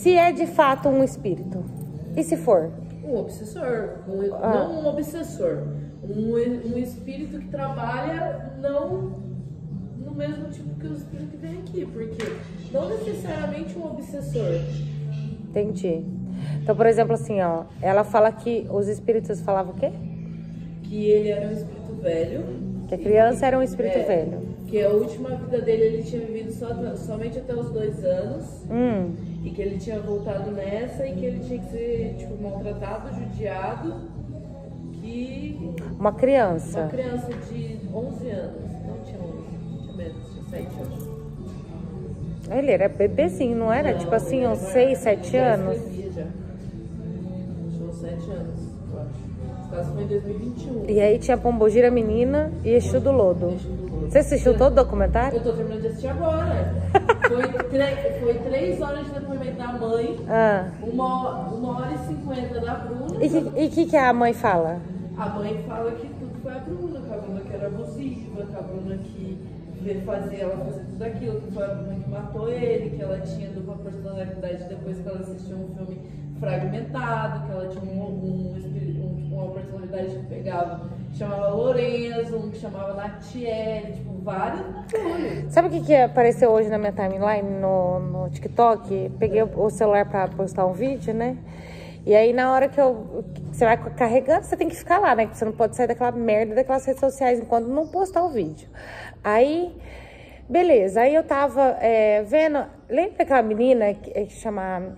Se é de fato um espírito? E se for? Um obsessor. Não um obsessor. Um espírito que trabalha não no mesmo tipo que o espírito que vem aqui. Porque não necessariamente um obsessor. Entendi. Então, por exemplo, assim, ó, ela fala que os espíritos falavam o quê? Que ele era um espírito velho. Que a criança era um espírito velho. Que a última vida dele ele tinha vivido somente até os 2 anos. E que ele tinha voltado nessa e que ele tinha que ser, tipo, maltratado, judiado. Que... Uma criança. Uma criança de 11 anos. Não tinha 11, tinha menos, tinha 7 anos. Ele era bebezinho, não era? Não, tipo assim, uns 6, 7 anos? Já. Tinha uns 7 anos, eu acho. Esse caso foi em 2021. E aí tinha Pombogira Menina e Exu do Lodo. Você assistiu todo o documentário? Eu tô terminando de assistir agora. Foi 3 horas de depoimento da mãe. 1h50 da Bruna. E o que a mãe fala? A mãe fala que tudo foi a Bruna, que a Bruna que era abusiva, que a Bruna que veio fazer ela fazer tudo aquilo, que foi a Bruna que matou ele, que ela tinha dupla personalidade depois que ela assistiu um filme fragmentado, que ela tinha uma personalidade que pegava, que chamava Lorenzo, um que chamava Natiele, tipo, várias coisas. Sabe o que apareceu hoje na minha timeline no TikTok? Peguei o celular pra postar um vídeo, né? E aí, na hora que você vai carregando, você tem que ficar lá, né? Porque você não pode sair daquela merda daquelas redes sociais enquanto não postar o vídeo. Aí, beleza. Aí eu tava vendo... Lembra daquela menina que chama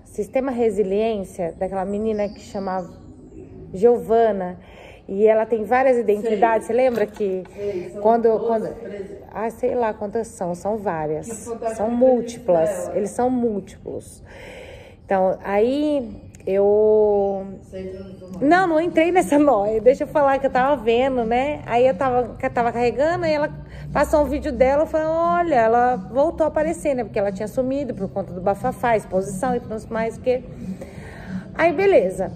Sistema Resiliência? Daquela menina que chamava Giovana. E ela tem várias identidades. Você lembra que quando... sei lá quantas são várias. São múltiplas. Eles são múltiplos. Então, aí eu... Não entrei nessa nóia. Deixa eu falar que eu tava vendo, né? Aí eu tava carregando, aí ela passou um vídeo dela, eu falei, olha, ela voltou a aparecer, né? Porque ela tinha sumido por conta do bafafá, exposição e tudo mais, que... Aí, beleza.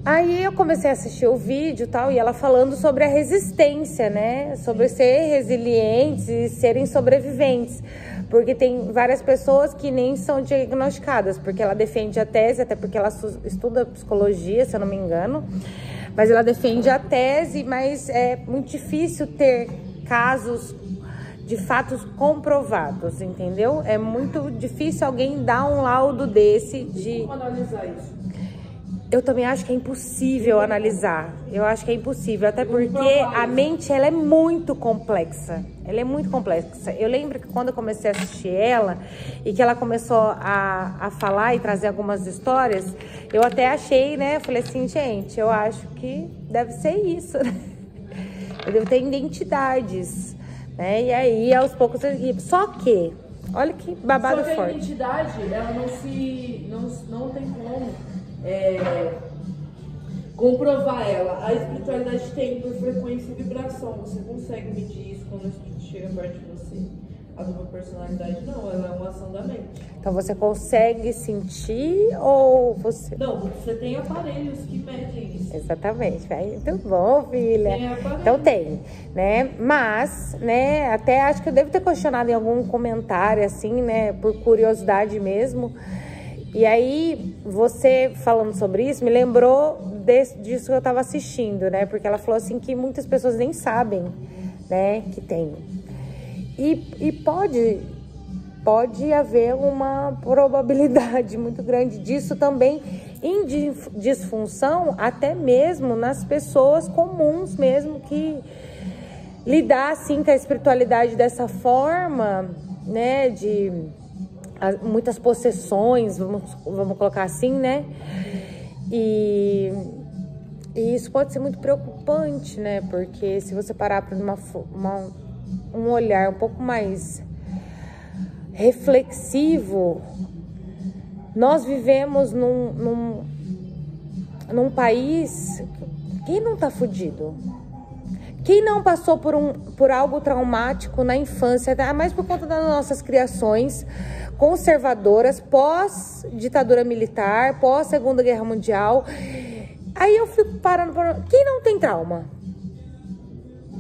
Aí eu comecei a assistir o vídeo e tal, e ela falando sobre a resistência, né? Sobre ser resilientes e serem sobreviventes. Porque tem várias pessoas que nem são diagnosticadas, porque ela defende a tese, até porque ela estuda psicologia, se eu não me engano. Mas ela defende a tese, mas é muito difícil ter casos de fatos comprovados, entendeu? É muito difícil alguém dar um laudo desse de... Como analisar isso? Eu também acho que é impossível analisar. Eu acho que é impossível, até porque a mente, ela é muito complexa. Ela é muito complexa. Eu lembro que quando eu comecei a assistir ela e que ela começou a falar e trazer algumas histórias, eu até achei, né? Eu falei assim, gente, eu acho que deve ser isso, né? Eu devo ter identidades, né? E aí, aos poucos... Só que, olha que babado forte. Só que a identidade, ela não tem como... comprovar ela. A espiritualidade tem por frequência e vibração. Você consegue medir isso quando o espírito chega perto de você. A dupla personalidade não, ela é uma ação da mente. Então você consegue sentir ou você... Não, você tem aparelhos que medem isso. Exatamente, muito bom, filha. Tem aparelho. Então tem, né? Mas, né, até acho que eu devo ter questionado em algum comentário, assim, né, por curiosidade mesmo. E aí, você falando sobre isso, me lembrou disso que eu tava assistindo, né? Porque ela falou assim que muitas pessoas nem sabem, né, que tem. E pode haver uma probabilidade muito grande disso também em disfunção, até mesmo nas pessoas comuns mesmo, que lidar assim com a espiritualidade dessa forma, né, de... muitas possessões, vamos colocar assim, né? E isso pode ser muito preocupante, né? Porque se você parar para um olhar um pouco mais reflexivo, nós vivemos num país... Quem não tá fudido? Quem não passou por algo traumático na infância, mais por conta das nossas criações conservadoras, pós-ditadura militar, pós-Segunda Guerra Mundial. Aí eu fico parando... Quem não tem trauma?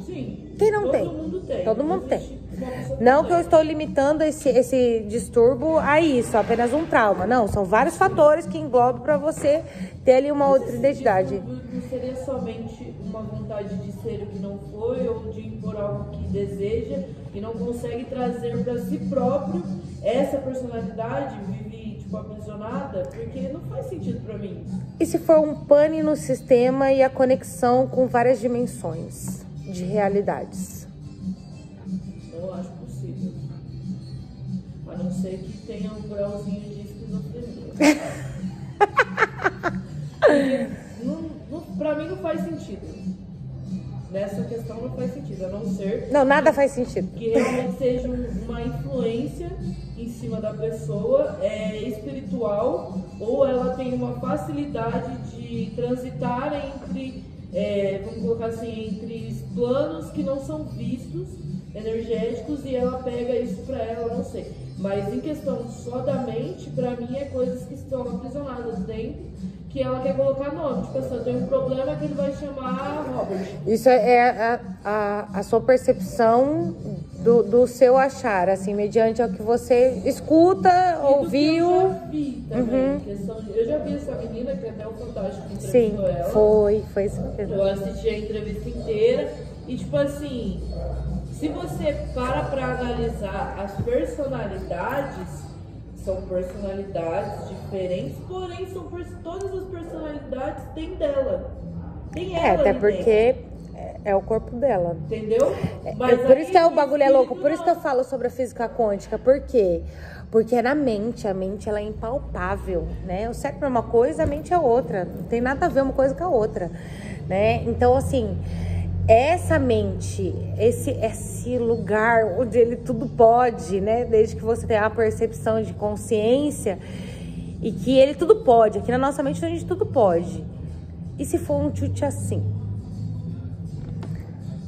Sim. Quem não tem? Todo mundo tem. Todo mundo tem. uma pessoa Não que eu estou limitando esse distúrbio a isso, apenas um trauma. Não, são vários fatores que englobam para você ter ali uma outra identidade. Não seria somente uma vontade de ser o que não foi ou de impor algo que deseja e não consegue trazer para si próprio essa personalidade, vive tipo aprisionada, porque não faz sentido para mim. E se for um pane no sistema e a conexão com várias dimensões de realidades? Não acho possível. A não ser que tenha um grauzinho de esquizofrenia. Pra mim não faz sentido. Nessa questão não faz sentido, a não ser... Não, nada faz sentido. Que realmente seja uma influência em cima da pessoa, espiritual, ou ela tem uma facilidade de transitar entre, vamos colocar assim, entre planos que não são vistos, energéticos, e ela pega isso pra ela, não sei. Mas em questão só da mente, pra mim é coisas que estão aprisionadas dentro, que ela quer colocar nome. Tipo assim, eu tenho um problema que ele vai chamar Robert. Isso é a sua percepção do seu achar, assim, mediante o que você escuta, ouviu. Eu já vi também, eu já vi essa menina, que até o Fantástico entrevistou Sim, ela. foi isso mesmo. Eu assisti a entrevista inteira e, tipo assim, se você pra analisar as personalidades, são personalidades diferentes, porém todas as personalidades têm dela. Tem ela até ali porque dentro. é o corpo dela. Entendeu? Por isso que o bagulho é louco, espírito por isso que eu falo sobre a física quântica. Por quê? Porque é na mente, a mente ela é impalpável, né? O cérebro é uma coisa, a mente é outra. Não tem nada a ver uma coisa com a outra, né? Então, assim, essa mente, esse lugar onde ele tudo pode, né? Desde que você tenha a percepção de consciência e que ele tudo pode. Aqui na nossa mente a gente tudo pode. E se for um chute assim?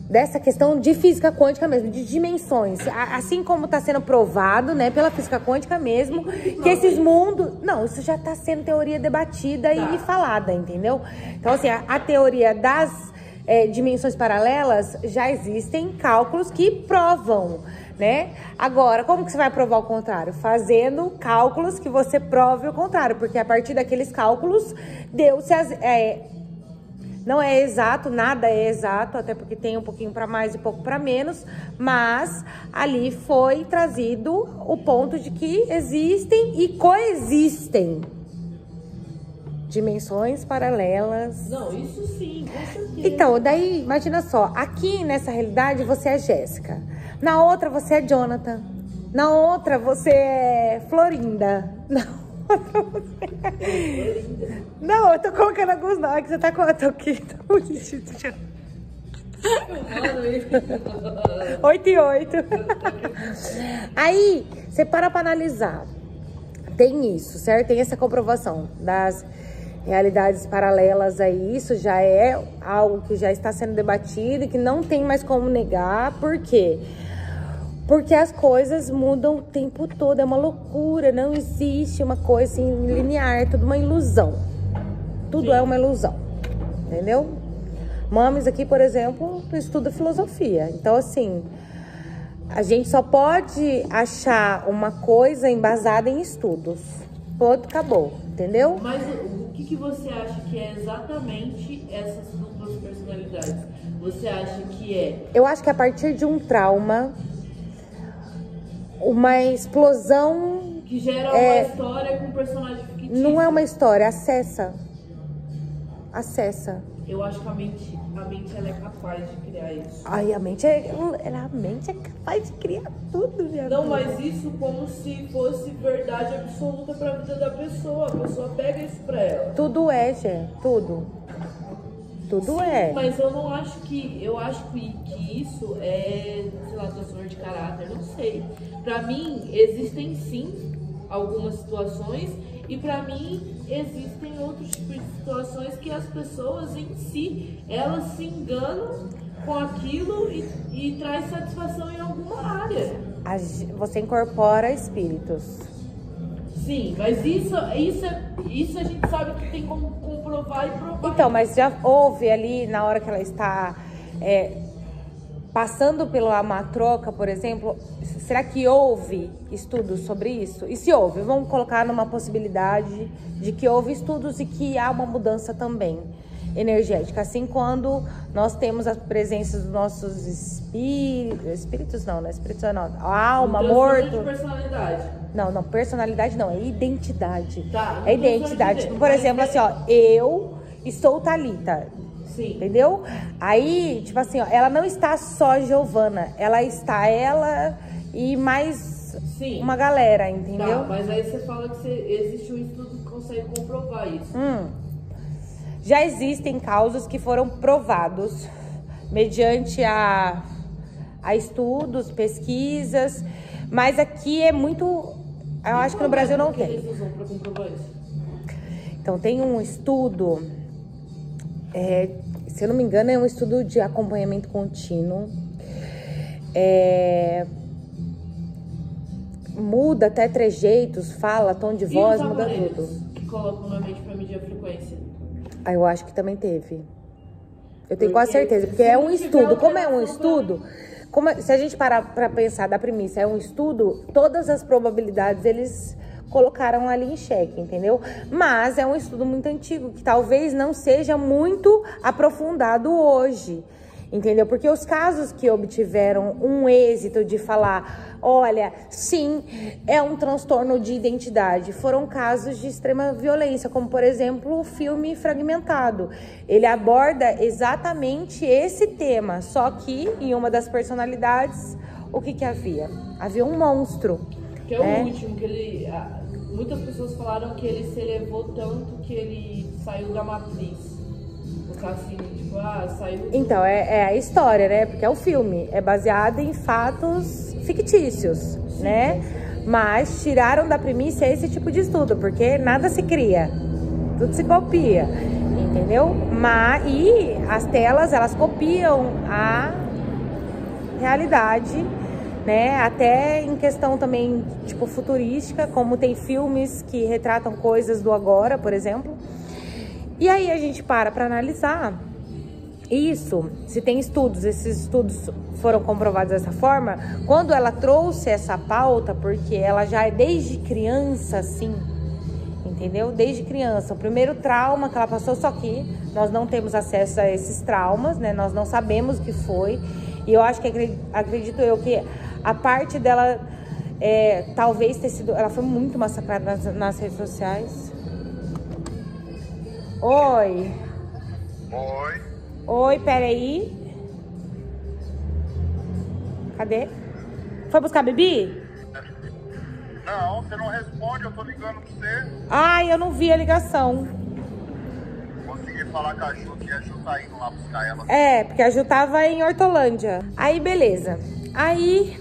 Dessa questão de física quântica mesmo, de dimensões. Assim como está sendo provado, né, pela física quântica mesmo, que esses mundos... Não, isso já está sendo teoria debatida e falada, entendeu? Então, assim, a teoria das dimensões paralelas, já existem cálculos que provam, né? Agora, como que você vai provar o contrário? Fazendo cálculos que você prove o contrário, porque a partir daqueles cálculos, deu-se não é exato, nada é exato, até porque tem um pouquinho para mais e pouco para menos, mas ali foi trazido o ponto de que existem e coexistem dimensões paralelas. Não, isso sim, com certeza. Então, daí, imagina só, aqui nessa realidade você é Jéssica, na outra você é Jonathan, na outra você é Florinda, Não, eu tô colocando alguns nomes, você tá com eu tô aqui, tá bonitinho. 8 e 8. Aí, você para pra analisar. Tem isso, certo? Tem essa comprovação das realidades paralelas aí. Isso já é algo que já está sendo debatido e que não tem mais como negar. Por quê? Porque as coisas mudam o tempo todo, é uma loucura, não existe uma coisa assim, linear, é tudo uma ilusão. Tudo é uma ilusão, entendeu? Mames aqui, por exemplo, estuda filosofia. Então, assim, a gente só pode achar uma coisa embasada em estudos. Ponto, acabou, entendeu? Mas o que você acha que é exatamente essas duplas personalidades? Você acha que é... Eu acho que a partir de um trauma... uma explosão... Que gera uma história com um personagem fictício. Não é uma história, acessa. Eu acho que a mente ela é capaz de criar isso. Ai, a mente é capaz de criar tudo, minha Não, filha. mas isso como se fosse verdade absoluta pra vida da pessoa. A pessoa pega isso pra ela. Tudo é, Gê, tudo. Tudo Sim, é. mas eu não acho que... Eu acho que isso é, sei lá, transtorno de caráter, não sei. Pra mim, existem sim algumas situações e pra mim existem outros tipos de situações que as pessoas em si, elas se enganam com aquilo e traz satisfação em alguma área. Você incorpora espíritos. Sim, mas isso a gente sabe que tem como comprovar e provar. Então, mas já houve ali, na hora que ela está passando pela matroca, por exemplo, será que houve estudos sobre isso? E se houve, vamos colocar numa possibilidade de que houve estudos e que há uma mudança também energética, assim quando nós temos a presença dos nossos espíritos não, né? Espíritos não, a alma, morto. De personalidade. Não, personalidade não, é identidade. Tá, é identidade. Tipo, por exemplo, assim, ó, eu estou Thalita. Sim. Entendeu? Aí, tipo assim, ó, ela não está só Giovana, ela está ela e mais Sim. uma galera, entendeu? Tá, mas aí você fala que existe um estudo que consegue comprovar isso. Já existem casos que foram provados mediante a estudos, pesquisas, mas aqui é muito... Eu acho que no Brasil não tem. Eles usam pra comprovar isso? Então, tem um estudo, se eu não me engano, é um estudo de acompanhamento contínuo. Muda até trejeitos, fala, tom de voz, muda tudo. Que colocam na mente pra medir a frequência? Ah, eu acho que também teve. Eu tenho quase certeza, porque é um estudo. Como é um estudo, se a gente parar pra pensar da premissa, é um estudo, todas as probabilidades eles colocaram ali em xeque, entendeu? Mas é um estudo muito antigo, que talvez não seja muito aprofundado hoje, entendeu? Porque os casos que obtiveram um êxito de falar, olha, sim, é um transtorno de identidade, foram casos de extrema violência, como, por exemplo, o filme Fragmentado. Ele aborda exatamente esse tema, só que em uma das personalidades, o que havia? Havia um monstro. Que é o último, que ele... Muitas pessoas falaram que ele se elevou tanto que ele saiu da matriz. Assim, tipo, saiu... Então, é a história, né? Porque é o filme. É baseado em fatos fictícios, sim, né? Mas tiraram da premissa esse tipo de estudo, porque nada se cria. Tudo se copia, entendeu? E as telas, elas copiam a realidade, né? Até em questão também, tipo, futurística, como tem filmes que retratam coisas do agora, por exemplo. E aí a gente para analisar isso, se tem estudos, esses estudos foram comprovados dessa forma. Quando ela trouxe essa pauta, porque ela já é desde criança assim, entendeu? Desde criança, o primeiro trauma que ela passou, só que nós não temos acesso a esses traumas, né? Nós não sabemos o que foi. E eu acho que, acredito eu, que a parte dela talvez ter sido... Ela foi muito massacrada nas redes sociais. Oi. Oi. Oi, peraí. Cadê? Foi buscar Bibi? Não, você não responde, eu tô ligando pra você. Ai, eu não vi a ligação. Consegui falar com a Ju, que a Ju tá indo lá buscar ela. Porque a Ju tava em Hortolândia. Aí, beleza. Aí,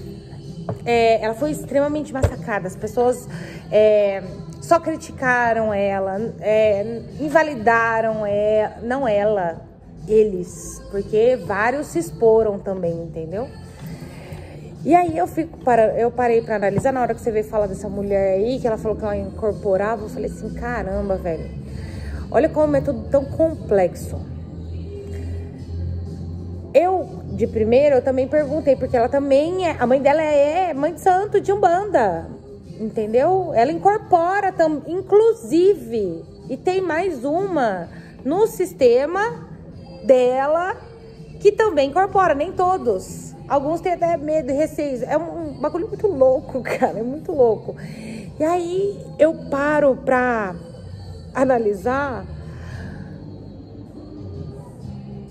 ela foi extremamente massacrada. As pessoas só criticaram ela, invalidaram não ela, eles. Porque vários se exporam também, entendeu? E aí eu parei pra analisar, na hora que você veio falar dessa mulher aí, que ela falou que ela incorporava, eu falei assim, caramba, velho. Olha como é tudo tão complexo. De primeiro, eu também perguntei, porque ela também a mãe dela é mãe de santo de Umbanda, entendeu? Ela incorpora, inclusive, e tem mais uma no sistema dela que também incorpora, nem todos. Alguns têm até medo e receio. É um bagulho muito louco, cara, é muito louco. E aí, eu paro pra analisar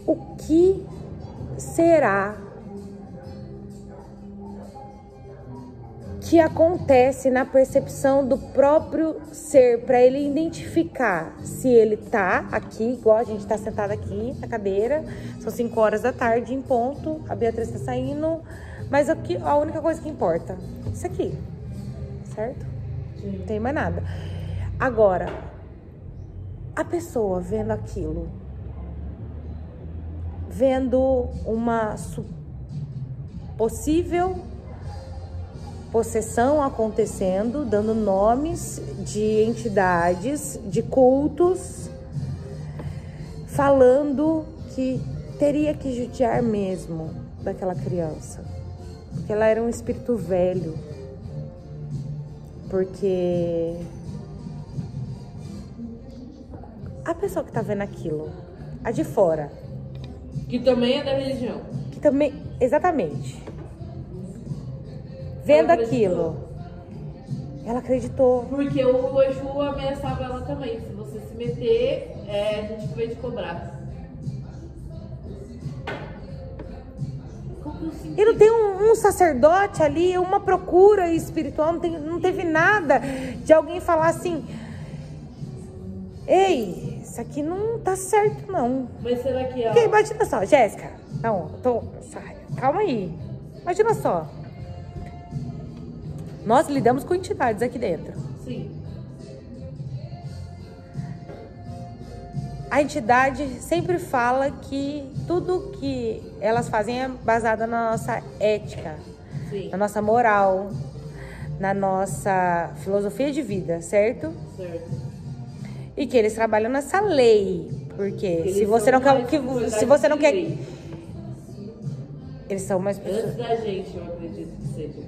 o que será que acontece na percepção do próprio ser, para ele identificar se ele tá aqui, igual a gente tá sentado aqui na cadeira, são 5 horas da tarde em ponto, a Beatriz tá saindo, mas aqui a única coisa que importa, isso aqui, certo? Sim. Não tem mais nada. Agora, a pessoa vendo aquilo, vendo uma possível possessão acontecendo, dando nomes de entidades, de cultos, falando que teria que judiar mesmo, daquela criança. Porque ela era um espírito velho. Porque a pessoa que tá vendo aquilo, a de fora, Que também é da religião. que também, exatamente, vendo aquilo, ela acreditou. Porque o Exu ameaçava ela também. Se você se meter, a gente vai te cobrar. E não tem um sacerdote ali, uma procura espiritual, não teve nada de alguém falar assim: ei, isso aqui não tá certo, não. Mas será que ela... Porque imagina só, Jéssica, não, calma aí. Imagina só. Nós lidamos com entidades aqui dentro. Sim. A entidade sempre fala que tudo que elas fazem é baseado na nossa ética, Sim. na nossa moral, na nossa filosofia de vida, certo? Certo. E que eles trabalham nessa lei, porque Eles se você não são quer, mais se você não quer, lei. eles são mais pessoas. Antes da gente, eu acredito que seja.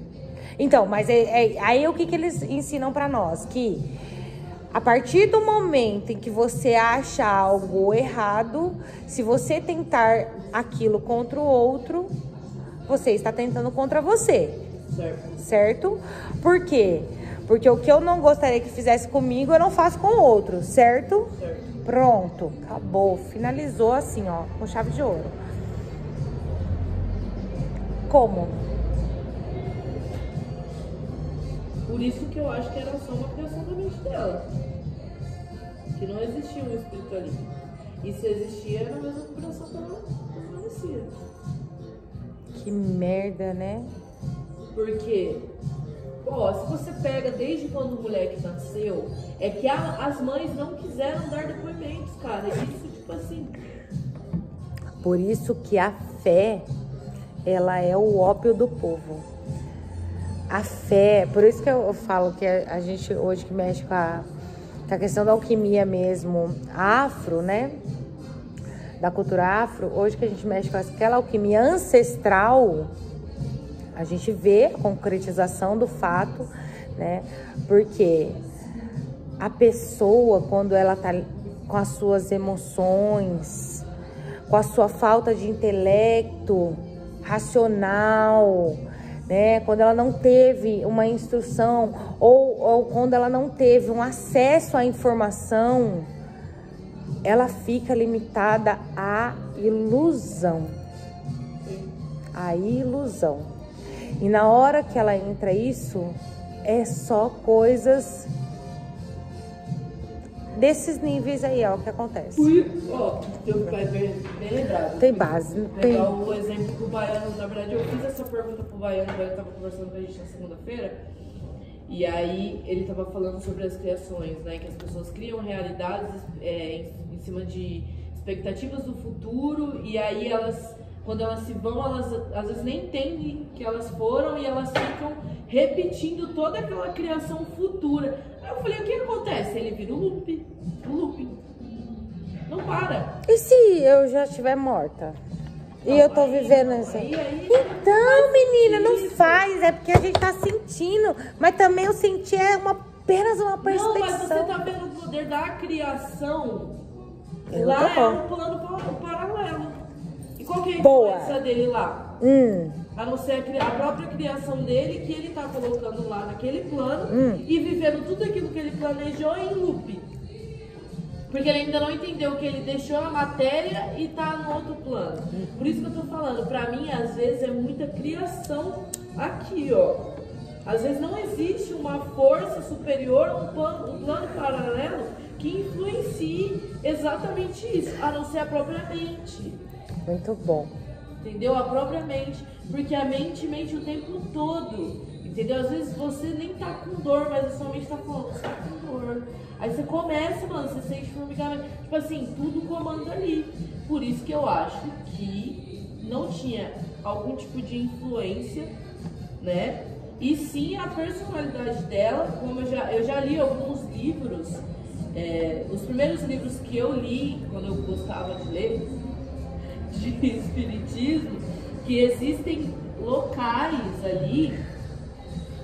Então, mas aí o que eles ensinam pra nós? Que a partir do momento em que você acha algo errado, se você tentar aquilo contra o outro, você está tentando contra você. Certo. Certo? Por quê? Porque o que eu não gostaria que fizesse comigo, eu não faço com o outro, certo? Certo. Pronto, acabou, finalizou assim, ó, com chave de ouro. Como? Por isso que eu acho que era só uma criação da mente dela. Que não existia um espírito ali. E se existia, era a mesma vibração que ela permanecia. Que merda, né? Porque, pô, se você pega desde quando o moleque nasceu, é que as mães não quiseram dar depoimentos, cara. Isso, tipo assim. Por isso que a fé, ela é o ópio do povo. A fé, por isso que eu falo que a gente hoje que mexe com a questão da alquimia mesmo, afro, né? Da cultura afro, hoje que a gente mexe com aquela alquimia ancestral, a gente vê a concretização do fato, né? Porque a pessoa, quando ela tá com as suas emoções, com a sua falta de intelecto racional, né? Quando ela não teve uma instrução ou quando ela não teve um acesso à informação, ela fica limitada à ilusão. A ilusão. E na hora que ela entra isso, é só coisas desses níveis aí, ó, o que acontece. Ó, teu pai bem lembrado. Tem base. Tem... Pegar o exemplo do baiano, na verdade eu fiz essa pergunta pro baiano, o baiano tava conversando com a gente na segunda-feira, e aí ele tava falando sobre as criações, né, que as pessoas criam realidades em cima de expectativas do futuro, e aí elas, quando elas se vão, elas às vezes nem entendem que elas foram e elas ficam repetindo toda aquela criação futura. Aí eu falei, o que acontece? Ele vira um loop. Não para. E se eu já estiver morta? E eu tô vivendo isso. Então, menina, não faz. É porque a gente tá sentindo. Mas também eu senti apenas uma percepção. Não, mas você tá vendo o poder da criação. Lá é um plano paralelo. E qual que é a influência dele lá? A não ser a própria criação dele, que ele tá colocando lá naquele plano e vivendo tudo aquilo que ele planejou em loop. Porque ele ainda não entendeu que ele deixou a matéria e tá no outro plano. Por isso que eu tô falando, pra mim, às vezes, é muita criação aqui, ó. Às vezes não existe uma força superior, um plano paralelo que influencie exatamente isso, a não ser a própria mente. Muito bom. Entendeu? A própria mente. Porque a mente mente o tempo todo. Entendeu? Às vezes você nem tá com dor, mas a sua mente tá falando, você tá com dor. Aí você começa, mano, você sente formigamento. Tipo assim, tudo comanda ali. Por isso que eu acho que não tinha algum tipo de influência, né? E sim a personalidade dela, como eu já li alguns livros, os primeiros livros que eu li, quando eu gostava de ler, de espiritismo, Porque existem locais ali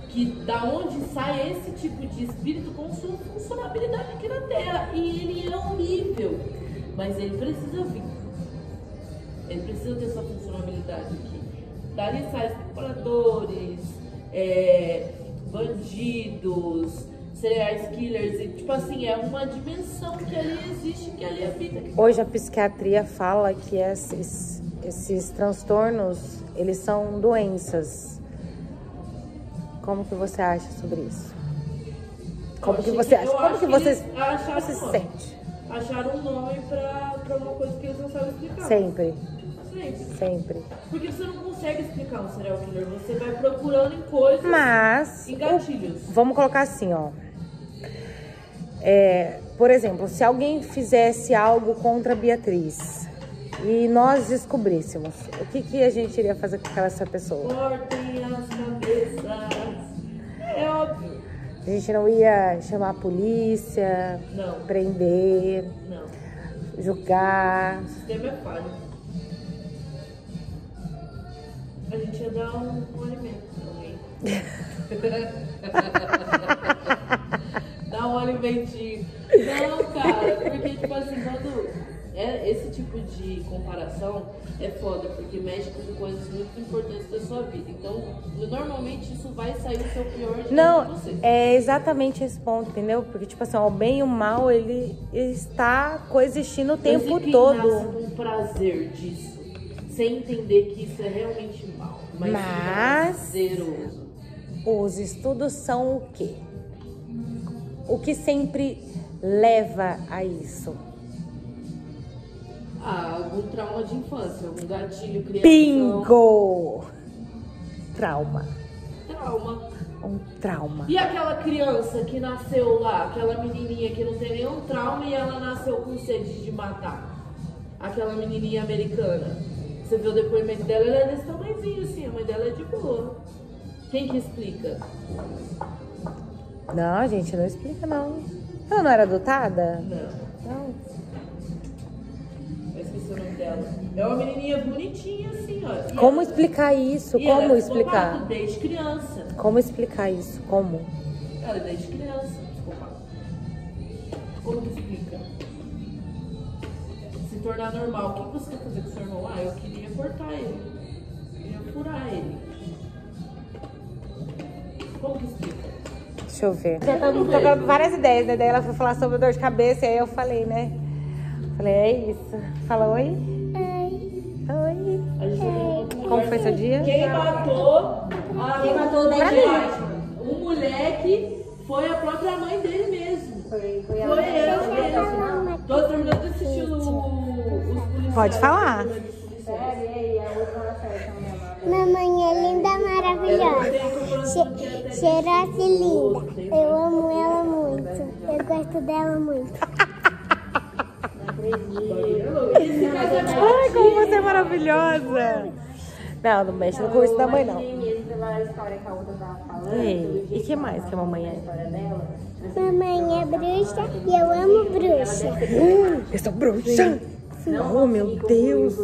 que da onde sai esse tipo de espírito com sua funcionalidade aqui na Terra. E ele é horrível, mas ele precisa vir. Ele precisa ter sua funcionalidade aqui. Dali sai exploradores, bandidos, serial killers, e, tipo assim, é uma dimensão que ali existe, que ali habita. Hoje a psiquiatria fala que esses transtornos, eles são doenças. Como que você acha sobre isso? Como que você acha? Como que você se sente? Acharam um nome pra uma coisa que eles não sabem explicar. Sempre. Sempre. Porque você não consegue explicar um serial killer, você vai procurando em coisas, mas, em gatilhos. Vamos colocar assim, ó. Por exemplo, se alguém fizesse algo contra a Beatriz e nós descobríssemos, o que a gente iria fazer com essa pessoa? Cortem as cabeças. É óbvio. A gente não ia chamar a polícia, não. Prender, não. Julgar. O sistema é falho. A gente ia dar um alimento pra alguém. Dá um alimentinho. Não, cara, porque tipo assim, quando esse tipo de comparação é foda, porque mexe com coisas muito importantes da sua vida. Então, normalmente isso vai sair o seu pior de você. É exatamente esse ponto, entendeu? Porque tipo assim, o bem e o mal, ele está coexistindo o tempo todo. Nasce com prazer disso, sem entender que isso é realmente mal. Mas os estudos são o quê? O que sempre leva a isso? Algum trauma de infância, algum gatilho, criação. Bingo! Trauma. Um trauma. E aquela criança que nasceu lá, aquela menininha que não tem nenhum trauma e ela nasceu com sede de matar? Aquela menininha americana. Você viu o depoimento dela, ela é desse tamanhozinho assim, a mãe dela é de boa. Quem que explica? Não, gente, não explica não. Ela não era adotada? Não. Eu esqueci o nome dela. É uma menininha bonitinha assim, ó. Como explicar isso? Como explicar? Desde criança. Como explicar isso? Como? Ela é desde criança, psicopata. Como que explica? Se tornar normal. O que você quer fazer com o seu irmão? Eu queria cortar ele. Eu queria furar ele. Como que explica? Deixa eu ver. Você tá tocando várias ideias, né? Daí ela foi falar sobre dor de cabeça e aí eu falei, né? Falei, é isso. Fala oi. Oi. Como foi seu dia? Quem matou o moleque foi a própria mãe dele mesmo. Foi ela mesmo. Tô terminando de assistir os policiais. Pode falar. Mamãe é linda, maravilhosa. Cheirosa e linda. Eu amo ela muito. Eu gosto dela muito. Ai, como você é maravilhosa. Não mexe no curso da mãe, não. E que mais que a mamãe é? Mamãe é bruxa e eu amo bruxa. Eu sou bruxa? Oh, meu Deus.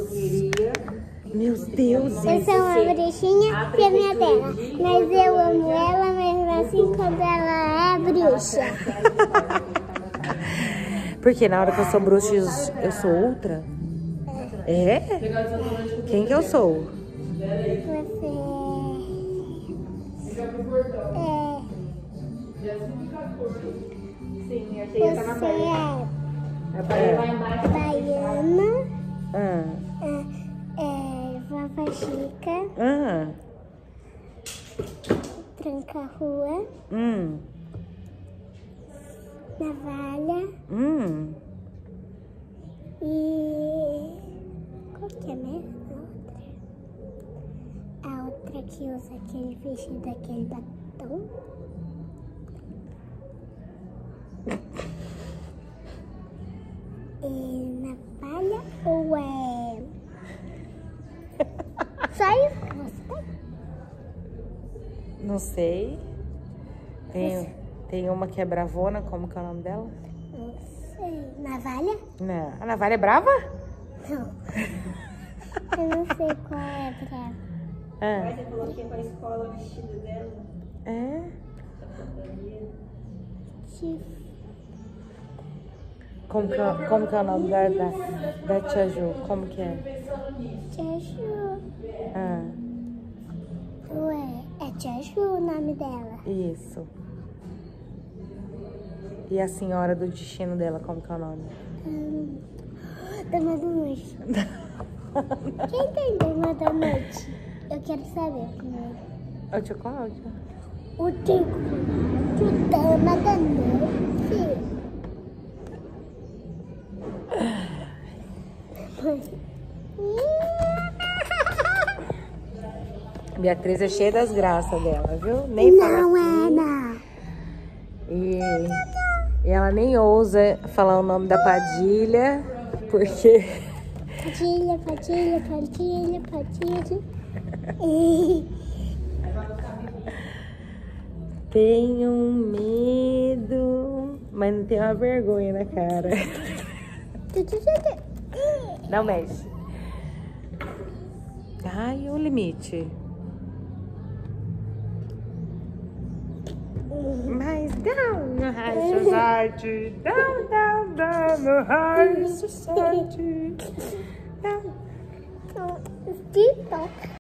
Meu Deus. Eu sou uma bruxinha e a minha terra. Mas eu amo ela mesmo assim quando ela é bruxa. Porque na hora que eu sou bruxa, eu sou outra? É? Quem que eu sou? Você é baiana, Vava Chica, Tranca-Rua, Navalha e... qual que é mesmo a outra que usa aquele vestido, aquele batom? É navalha ou é... só isso que você tem? Não sei. Tem uma que é bravona, como que é o nome dela? Não sei. Navalha? Não. A navalha é brava? Não. Eu não sei qual é pra ela. Ah, Você coloquei pra escola o vestido dela. é? Essa fantasia. Como que é o nome da tia Ju? Como que é? Tia Ju. Ah, Ué, é Tia Ju o nome dela. isso. E a senhora do destino dela, como que é o nome? Dama da Noite. Quem tem Dama da Noite? Eu quero saber primeiro. É o tio Cláudio? O tio Dama da Noite. Beatriz é cheia das graças dela, viu? Nem fala Não assim. é, não. E ela nem ousa falar o nome da Padilha, porque Padilha, Padilha, Padilha, Padilha. tenho medo, mas não tenho uma vergonha na cara. Não mexe. Ai, o limite. Mas down no high society, down no high society. Down. TikTok.